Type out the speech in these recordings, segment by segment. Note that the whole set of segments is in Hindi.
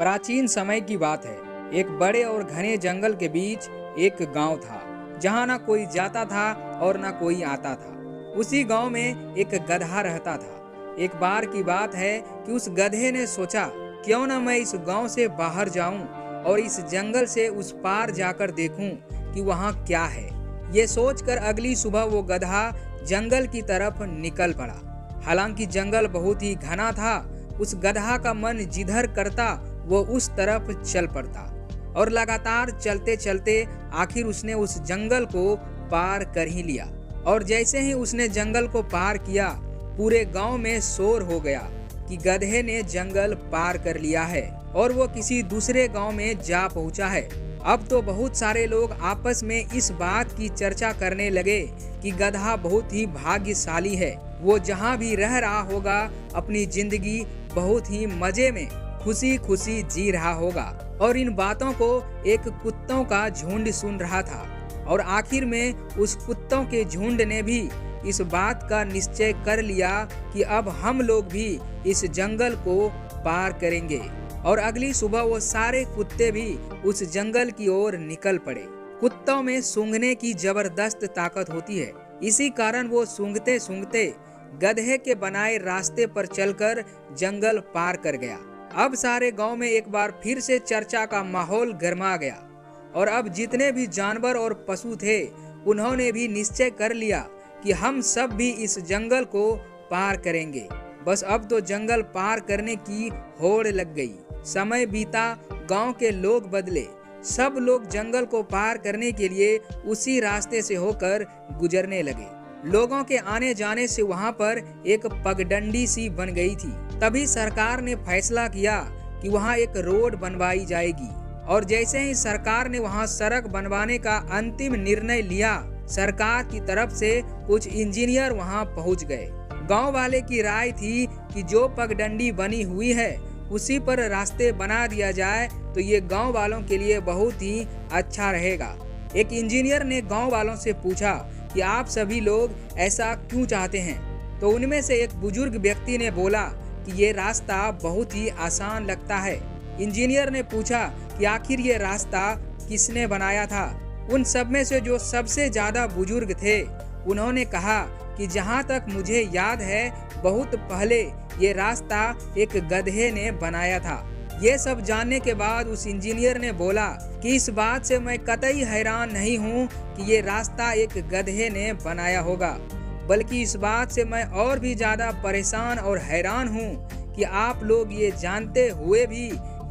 प्राचीन समय की बात है। एक बड़े और घने जंगल के बीच एक गांव था, जहां ना कोई जाता था और ना कोई आता था। उसी गांव में एक गधा रहता था। एक बार की बात है कि उस गधे ने सोचा, क्यों ना मैं इस गांव से बाहर जाऊं और इस जंगल से उस पार जाकर देखूं कि वहां क्या है। ये सोचकर अगली सुबह वो गधा जंगल की तरफ निकल पड़ा। हालांकि जंगल बहुत ही घना था, उस गधा का मन जिधर करता वो उस तरफ चल पड़ता और लगातार चलते चलते आखिर उसने उस जंगल को पार कर ही लिया। और जैसे ही उसने जंगल को पार किया, पूरे गांव में शोर हो गया कि गधे ने जंगल पार कर लिया है और वो किसी दूसरे गांव में जा पहुंचा है। अब तो बहुत सारे लोग आपस में इस बात की चर्चा करने लगे कि गधा बहुत ही भाग्यशाली है। वो जहां भी रह रहा होगा अपनी जिंदगी बहुत ही मजे में खुशी खुशी जी रहा होगा। और इन बातों को एक कुत्तों का झुंड सुन रहा था और आखिर में उस कुत्तों के झुंड ने भी इस बात का निश्चय कर लिया कि अब हम लोग भी इस जंगल को पार करेंगे। और अगली सुबह वो सारे कुत्ते भी उस जंगल की ओर निकल पड़े। कुत्तों में सूंघने की जबरदस्त ताकत होती है, इसी कारण वो सूंघते सूंघते गधे के बनाए रास्ते पर चलकर जंगल पार कर गया। अब सारे गांव में एक बार फिर से चर्चा का माहौल गर्मा गया और अब जितने भी जानवर और पशु थे उन्होंने भी निश्चय कर लिया कि हम सब भी इस जंगल को पार करेंगे। बस अब तो जंगल पार करने की होड़ लग गई। समय बीता, गांव के लोग बदले। सब लोग जंगल को पार करने के लिए उसी रास्ते से होकर गुजरने लगे। लोगों के आने जाने से वहां पर एक पगडंडी सी बन गई थी। तभी सरकार ने फैसला किया कि वहां एक रोड बनवाई जाएगी। और जैसे ही सरकार ने वहां सड़क बनवाने का अंतिम निर्णय लिया, सरकार की तरफ से कुछ इंजीनियर वहां पहुंच गए। गांव वाले की राय थी कि जो पगडंडी बनी हुई है उसी पर रास्ते बना दिया जाए तो ये गांव वालों के लिए बहुत ही अच्छा रहेगा। एक इंजीनियर ने गांव वालों से पूछा कि आप सभी लोग ऐसा क्यों चाहते हैं। तो उनमें से एक बुजुर्ग व्यक्ति ने बोला कि ये रास्ता बहुत ही आसान लगता है। इंजीनियर ने पूछा कि आखिर ये रास्ता किसने बनाया था। उन सब में से जो सबसे ज्यादा बुजुर्ग थे उन्होंने कहा कि जहाँ तक मुझे याद है बहुत पहले ये रास्ता एक गधे ने बनाया था। ये सब जानने के बाद उस इंजीनियर ने बोला कि इस बात से मैं कतई हैरान नहीं हूँ कि ये रास्ता एक गधे ने बनाया होगा, बल्कि इस बात से मैं और भी ज्यादा परेशान और हैरान हूँ कि आप लोग ये जानते हुए भी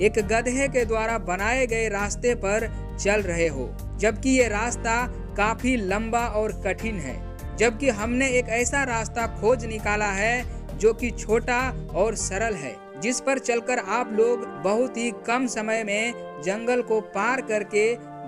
एक गधे के द्वारा बनाए गए रास्ते पर चल रहे हो, जबकि ये रास्ता काफी लंबा और कठिन है। जबकि हमने एक ऐसा रास्ता खोज निकाला है जो कि छोटा और सरल है, जिस पर चलकर आप लोग बहुत ही कम समय में जंगल को पार करके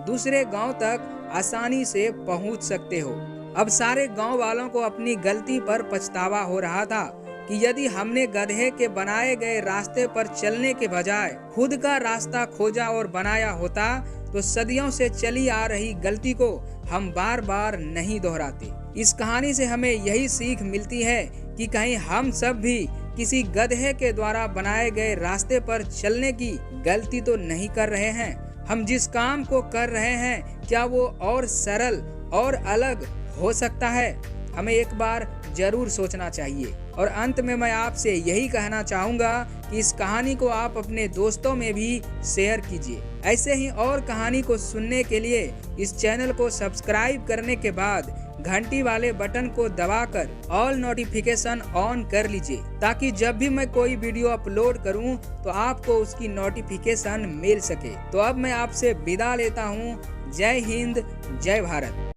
दूसरे गांव तक आसानी से पहुंच सकते हो। अब सारे गांव वालों को अपनी गलती पर पछतावा हो रहा था कि यदि हमने गधे के बनाए गए रास्ते पर चलने के बजाय खुद का रास्ता खोजा और बनाया होता तो सदियों से चली आ रही गलती को हम बार बार नहीं दोहराते। इस कहानी से हमें यही सीख मिलती है कि कहीं हम सब भी किसी गधे के द्वारा बनाए गए रास्ते पर चलने की गलती तो नहीं कर रहे हैं। हम जिस काम को कर रहे हैं क्या वो और सरल और अलग हो सकता है? हमें एक बार जरूर सोचना चाहिए। और अंत में मैं आपसे यही कहना चाहूँगा कि इस कहानी को आप अपने दोस्तों में भी शेयर कीजिए। ऐसे ही और कहानी को सुनने के लिए इस चैनल को सब्सक्राइब करने के बाद घंटी वाले बटन को दबाकर ऑल नोटिफिकेशन ऑन कर लीजिए, ताकि जब भी मैं कोई वीडियो अपलोड करूं तो आपको उसकी नोटिफिकेशन मिल सके। तो अब मैं आपसे विदा लेता हूं। जय हिंद, जय भारत।